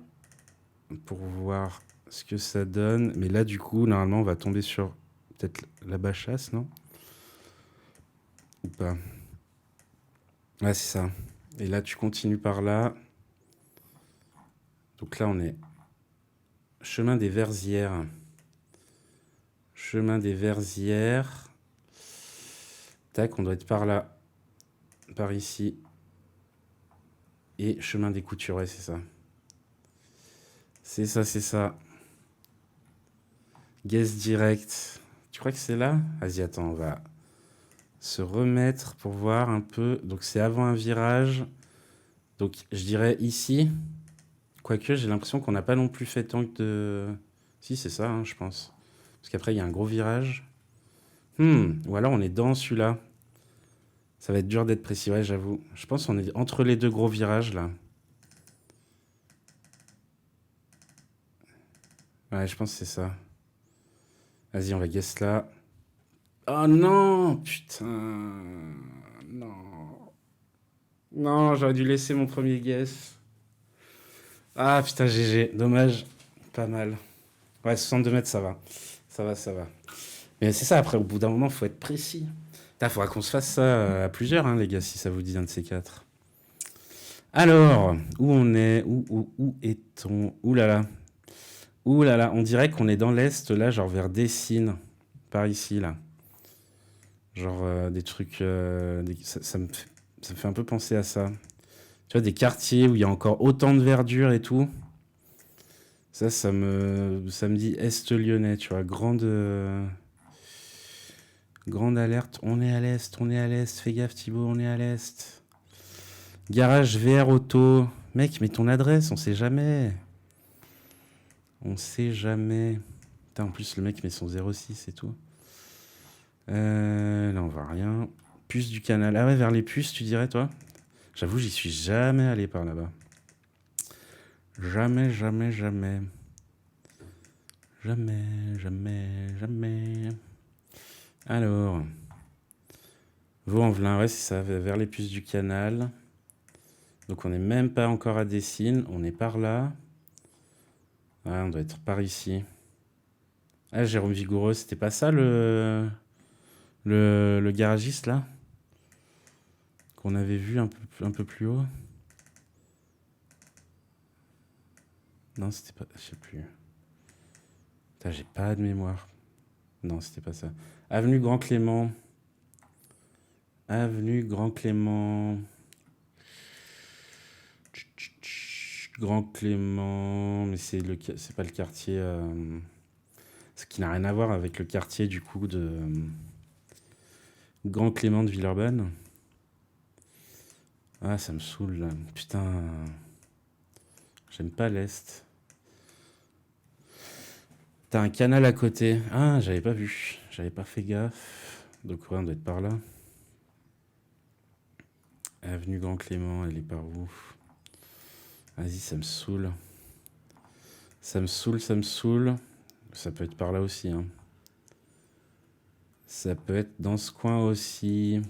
pour voir ce que ça donne. Mais là, du coup, normalement, on va tomber sur peut-être la Bachasse, non? Ou pas? Ouais, c'est ça. Et là, tu continues par là. Donc là, on est chemin des Verzières. Chemin des Verzières. Tac, on doit être par là. Par ici. Et chemin des Coutures, ouais, c'est ça. C'est ça, c'est ça. Guess direct. Tu crois que c'est là? Vas-y, attends, on va se remettre pour voir un peu. Donc, c'est avant un virage. Donc, je dirais ici. Quoique, j'ai l'impression qu'on n'a pas non plus fait tant que de... Si, c'est ça, hein, je pense. Parce qu'après, il y a un gros virage. Ou alors, on est dans celui-là. Ça va être dur d'être précis, ouais, j'avoue. Je pense qu'on est entre les deux gros virages, là. Ouais, je pense que c'est ça. Vas-y, on va guess là. Oh non! Putain! Non. Non, j'aurais dû laisser mon premier guess. Ah putain, GG. Dommage. Pas mal. Ouais, 62 mètres, ça va. Ça va, ça va. Mais c'est ça, après, au bout d'un moment, faut être précis. Il faudra qu'on se fasse ça à plusieurs, hein, les gars, si ça vous dit un de ces quatre. Alors, où on est? Où est-on? Ouh là là. Ouh là là, on dirait qu'on est dans l'Est, là, genre vers Dessines. Par ici, là. Genre des trucs... ça me fait un peu penser à ça. Tu vois, des quartiers où il y a encore autant de verdure et tout. Ça me dit Est lyonnais, tu vois. Grande alerte. On est à l'Est, on est à l'Est. Fais gaffe, Thibaut, on est à l'Est. Garage VR Auto. Mec, mets ton adresse, on sait jamais. On sait jamais. Putain, en plus, le mec met son 06 et tout. Là, on voit rien. Puce du canal. Ah ouais, vers les puces, tu dirais, toi? J'avoue, j'y suis jamais allé par là-bas. Jamais, jamais, jamais. Jamais, jamais, jamais. Alors. Vaux-en-Velin, ouais, c'est ça, vers les puces du canal. Donc on n'est même pas encore à Dessines, on est par là. Ah, on doit être par ici. Ah, Jérôme Vigoureux, c'était pas ça le garagiste là? Qu'on avait vu un peu plus haut? Non, c'était pas. Je sais plus. Putain, j'ai pas de mémoire. Non, c'était pas ça. Avenue Grand Clément. Avenue Grand Clément. Grand Clément. Mais c'est pas le quartier. Ce qui n'a rien à voir avec le quartier du coup de Grand Clément de Villeurbanne. Ah, ça me saoule là. Putain. J'aime pas l'Est. T'as un canal à côté. Ah, j'avais pas vu. J'avais pas fait gaffe. Donc ouais, on doit être par là. Avenue Grand Clément, elle est par où? Vas-y, ça me saoule. Ça me saoule, ça me saoule. Ça peut être par là aussi, hein. Ça peut être dans ce coin aussi.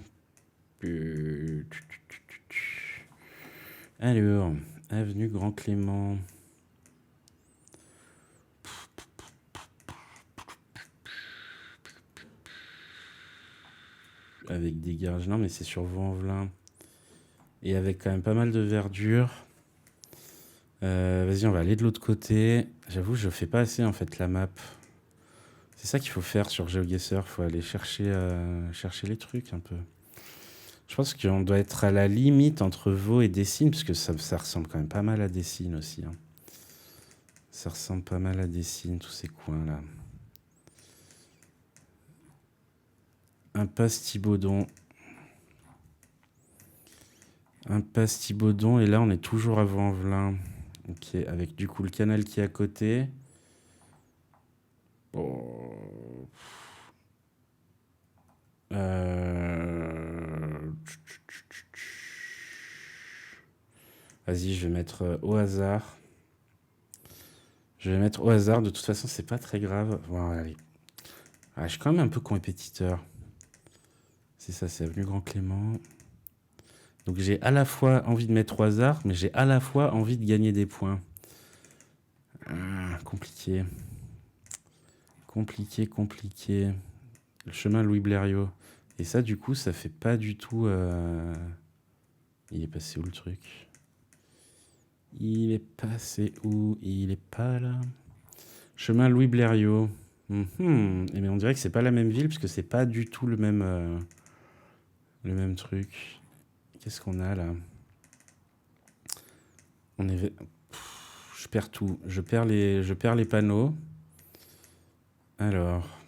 Alors, avenue Grand Clément. Avec des garages. Non, mais c'est sur Vaux-en-Velin. Et avec quand même pas mal de verdure. Vas-y, on va aller de l'autre côté. J'avoue, je fais pas assez en fait la map. C'est ça qu'il faut faire sur GeoGuessr. Faut aller chercher les trucs un peu. Je pense qu'on doit être à la limite entre Vaud et Dessines, parce que ça ressemble quand même pas mal à Dessines aussi, hein. Ça ressemble pas mal à Dessines, tous ces coins-là. Impasse Thibaudon. Impasse Thibaudon, et là on est toujours à Vaux-en-Velin. Ok, avec du coup le canal qui est à côté. Oh. Vas-y, je vais mettre au hasard. Je vais mettre au hasard. De toute façon, c'est pas très grave. Bon, allez. Ah, je suis quand même un peu compétiteur. C'est ça, c'est avenue Grand Clément. Donc j'ai à la fois envie de mettre au hasard, mais j'ai à la fois envie de gagner des points. Ah, compliqué. Compliqué, compliqué. Le chemin Louis Blériot. Et ça, du coup, ça fait pas du tout... Il est passé où le truc? Il est passé où? Il est pas là. Chemin Louis Blériot. Mais on dirait que c'est pas la même ville, parce que c'est pas du tout le même truc. Qu'est-ce qu'on a là? On est... Je perds tout. Je perds les panneaux. Alors,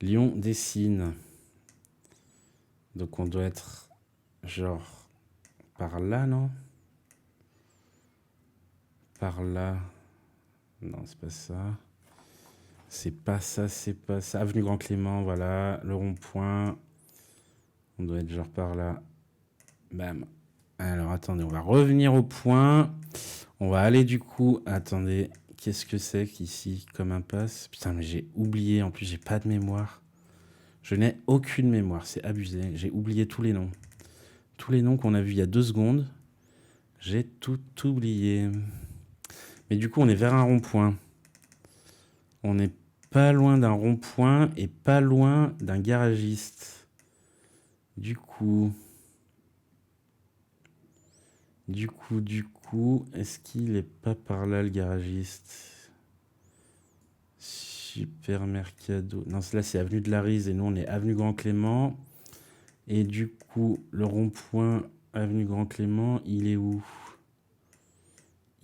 Lyon dessine. Donc on doit être genre par là, non? Par là. Non, c'est pas ça. C'est pas ça, c'est pas ça. Avenue Grand Clément, voilà. Le rond-point. On doit être genre par là. Bam. Alors attendez, on va revenir au point. On va aller du coup. Attendez, qu'est-ce que c'est qu'ici comme impasse? Putain, mais j'ai oublié. En plus, j'ai pas de mémoire. Je n'ai aucune mémoire. C'est abusé. J'ai oublié tous les noms. Tous les noms qu'on a vus il y a 2 secondes. J'ai tout oublié. Mais du coup, on est vers un rond-point. On n'est pas loin d'un rond-point et pas loin d'un garagiste. Du coup, est-ce qu'il est pas par là le garagiste? Supermercado. Non, là c'est avenue de la Rise et nous on est avenue Grand Clément. Et du coup, le rond-point avenue Grand Clément, il est où?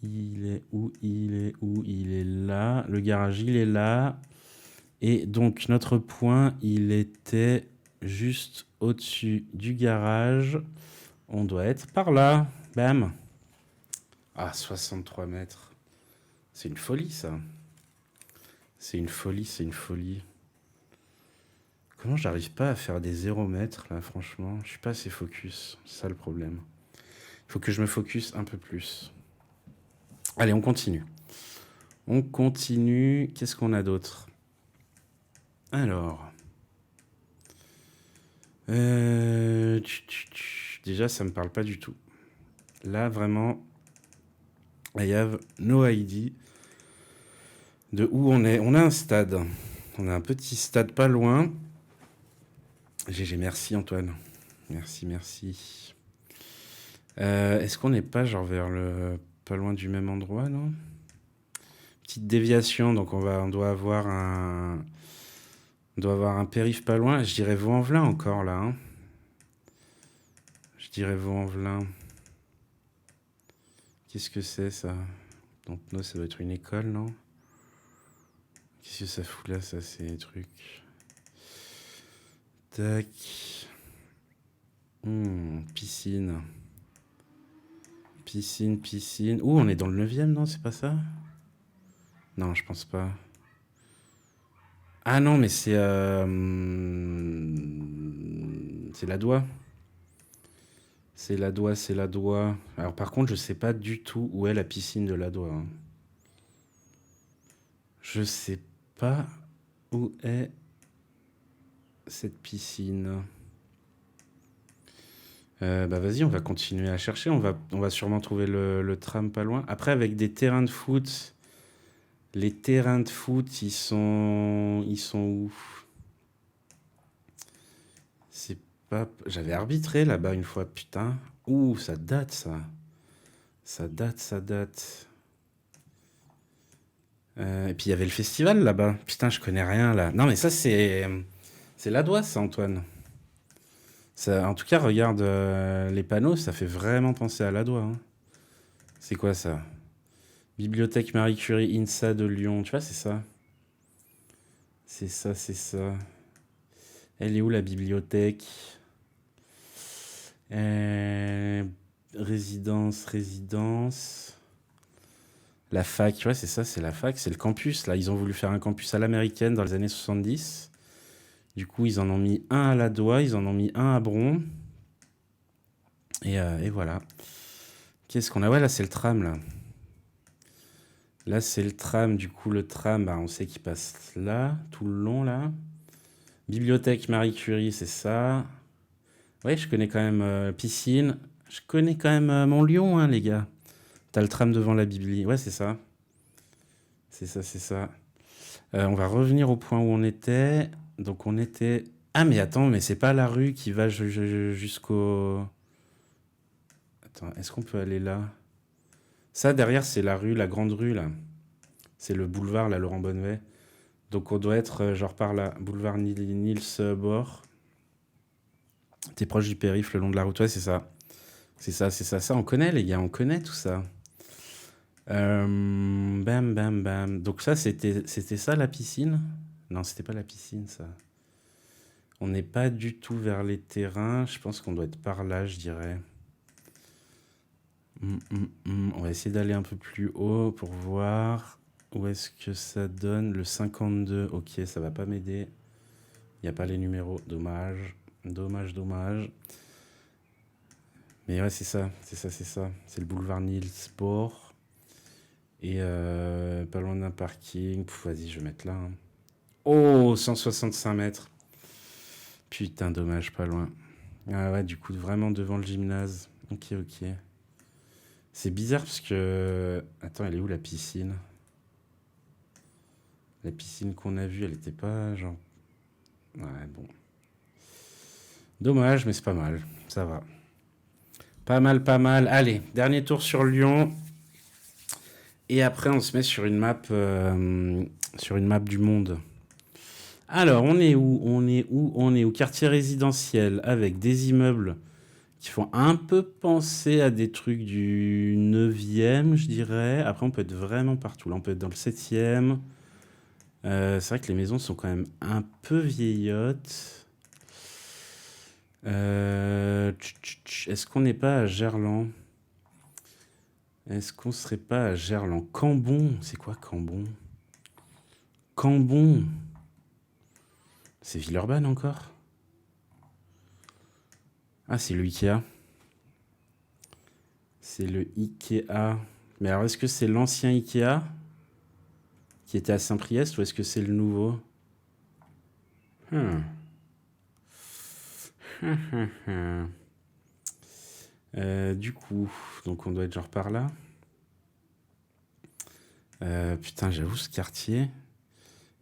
Il est où? Il est là. Le garage, il est là. Et donc, notre point, il était juste au-dessus du garage. On doit être par là. Bam. Ah, 63 mètres. C'est une folie, ça. C'est une folie. Comment j'arrive pas à faire des 0 mètres, là, franchement? Je suis pas assez focus. C'est ça le problème. Il faut que je me focus un peu plus. Allez, on continue. Qu'est-ce qu'on a d'autre? Alors. Déjà, ça me parle pas du tout. Là, vraiment, I have no idea de où on est. On a un stade. On a un petit stade pas loin. GG, merci Antoine. Merci. Est-ce qu'on n'est pas genre vers pas loin du même endroit, non? Petite déviation, donc on doit avoir un périph' pas loin. Je dirais Vaux-en-Velin encore là. Hein. Je dirais Vaux-en-Velin. Qu'est-ce que c'est ça? Donc non, ça doit être une école, non? Qu'est-ce que ça fout là, ça, ces trucs? Tac. Piscine. Piscine. Ouh, on est dans le 9e, non? C'est pas ça? Non, je pense pas. Ah non, mais c'est la Doua. C'est la Doua. Alors par contre, je sais pas du tout où est la piscine de la Doua. Hein. Je sais pas où est cette piscine. Bah vas-y, on va continuer à chercher. On va sûrement trouver le tram pas loin. Après, avec des terrains de foot, les terrains de foot, ils sont où? C'est pas. J'avais arbitré là-bas une fois, putain. Ouh, ça date ça. Ça date. Et puis il y avait le festival là-bas. Putain, je connais rien là. Non, mais ça c'est la Doua, ça, Antoine. Ça, en tout cas, regarde les panneaux, ça fait vraiment penser à la Doua. Hein. C'est quoi ça? Bibliothèque Marie Curie INSA de Lyon. Tu vois, c'est ça. C'est ça. Elle est où la bibliothèque? Résidence. La fac, tu vois, c'est ça, c'est la fac, c'est le campus. Là, ils ont voulu faire un campus à l'américaine dans les années 70. Du coup, ils en ont mis un à la Doua, ils en ont mis un à Bron. Et voilà. Qu'est-ce qu'on a? Ouais, là, c'est le tram, là. Là, c'est le tram. Du coup, le tram, bah, on sait qu'il passe là, tout le long, là. Bibliothèque Marie Curie, c'est ça. Ouais, je connais quand même piscine. Je connais quand même mon Lyon, hein, les gars. T'as le tram devant la Bibli. Ouais, c'est ça. C'est ça. On va revenir au point où on était. Donc, on était... Ah, mais attends, mais c'est pas la rue qui va jusqu'au... Attends, est-ce qu'on peut aller là? Ça, derrière, c'est la rue, la grande rue, là. C'est le boulevard, là, Laurent Bonnevet. Donc on doit être genre par là, boulevard Niels Bord. T'es proche du périph' le long de la route, ouais, c'est ça. Ça, on connaît les gars, on connaît tout ça. Bam, bam, bam. Donc ça, c'était ça la piscine? Non, c'était pas la piscine, ça. On n'est pas du tout vers les terrains. Je pense qu'on doit être par là, je dirais. On va essayer d'aller un peu plus haut pour voir où est-ce que ça donne. Le 52, ok, ça va pas m'aider. Il n'y a pas les numéros, dommage. Dommage. Mais ouais, c'est ça. C'est le boulevard Niels Bohr. Et pas loin d'un parking. Vas-y, je vais mettre là. Hein. Oh, 165 mètres. Putain, dommage, pas loin. Ah ouais, du coup, vraiment devant le gymnase. Ok. C'est bizarre parce que... Attends, elle est où la piscine? La piscine qu'on a vue, elle était pas genre... Ouais, bon. Dommage, mais c'est pas mal. Ça va. Pas mal. Allez, dernier tour sur Lyon. Et après, on se met sur une map du monde. Alors, on est où? On est au quartier résidentiel avec des immeubles qui font un peu penser à des trucs du 9e, je dirais. Après, on peut être vraiment partout. Là, on peut être dans le 7e. C'est vrai que les maisons sont quand même un peu vieillottes. Est-ce qu'on n'est pas à Gerland? Est-ce qu'on serait pas à Gerland? Cambon, c'est quoi Cambon? Cambon. C'est Villeurbanne encore? Ah, c'est le Ikea. C'est le Ikea. Mais alors, est-ce que c'est l'ancien Ikea qui était à Saint-Priest ou est-ce que c'est le nouveau? Du coup, donc on doit être genre par là. Putain, j'avoue, ce quartier.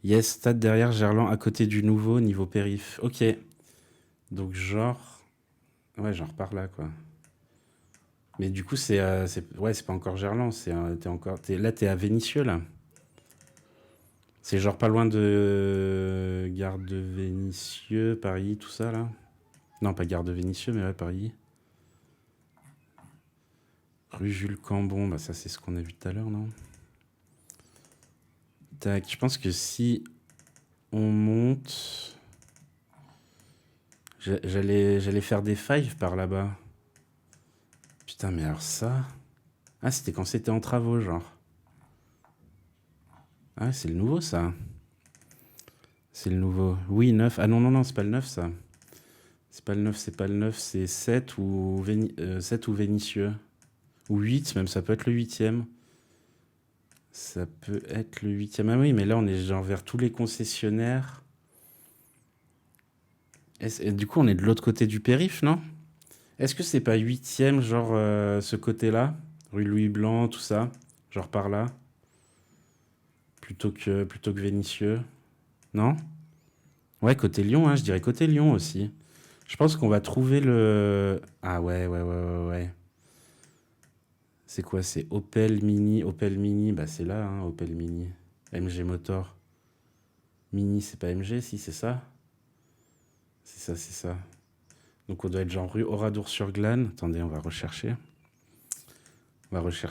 Yes, stade derrière Gerland, à côté du nouveau, niveau périph. Ok. Donc genre... Ouais, genre par là, quoi. Mais du coup, ouais, c'est pas encore Gerland, là, t'es à Vénissieux, là. C'est genre pas loin de Gare de Vénissieux, Paris, tout ça, là. Non, pas Gare de Vénissieux, mais ouais, Paris. Rue Jules Cambon, bah ça, c'est ce qu'on a vu tout à l'heure, non? Tac, je pense que si on monte... J'allais faire des fives par là-bas. Putain, mais alors ça... Ah, c'était quand c'était en travaux, genre. Ah, c'est le nouveau, ça. C'est le nouveau. Oui, 9. Ah non, c'est pas le 9, ça. C'est pas le 9, c'est 7 ou, 7 ou Vénissieux. Ou 8, même, ça peut être le 8e. Ça peut être le 8e. Ah oui, mais là, on est genre vers tous les concessionnaires. Et du coup, on est de l'autre côté du périph', non? Est-ce que c'est pas 8e, genre ce côté-là? Rue Louis Blanc, tout ça? Genre par là? Plutôt que Vénissieux? Non? Ouais, côté Lyon, hein, je dirais côté Lyon aussi. Je pense qu'on va trouver le... Ah ouais. C'est quoi? C'est Opel Mini. Opel Mini, bah c'est là, hein, Opel Mini. MG Motor. Mini, c'est pas MG, si, c'est ça? C'est ça. Donc on doit être genre rue Oradour-sur-Glane. Attendez, on va rechercher.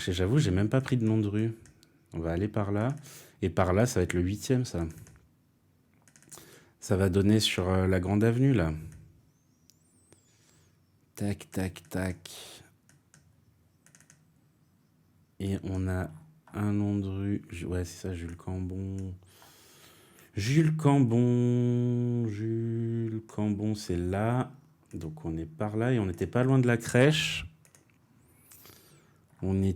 J'avoue, j'ai même pas pris de nom de rue. On va aller par là. Et par là, ça va être le 8e, ça. Ça va donner sur la grande avenue, là. Tac. Et on a un nom de rue. Ouais, c'est ça, Jules Cambon, c'est là. Donc on est par là et on n'était pas loin de la crèche. Et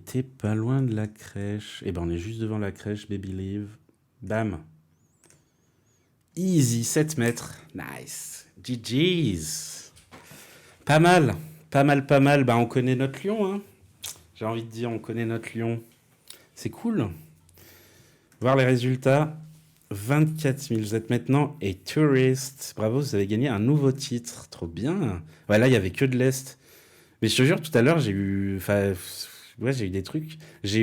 ben on est juste devant la crèche, Baby Live. Bam. Easy, 7 mètres. Nice. GG's. Pas mal. Bah on connaît notre lion, hein. J'ai envie de dire, on connaît notre lion. C'est cool. Voir les résultats. 24 000. Vous êtes maintenant a tourist. Bravo, vous avez gagné un nouveau titre. Trop bien. Ouais, là, il n'y avait que de l'Est. Mais je te jure, tout à l'heure, j'ai eu... Enfin, ouais, j'ai eu des trucs. J'ai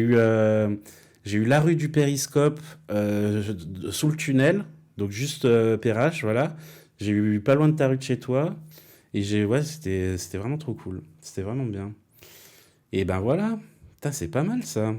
J'ai eu la rue du Périscope sous le tunnel, donc juste Perrache, voilà. J'ai eu pas loin de ta rue de chez toi. Et ouais, c'était vraiment trop cool. C'était vraiment bien. Et ben voilà, putain, c'est pas mal ça.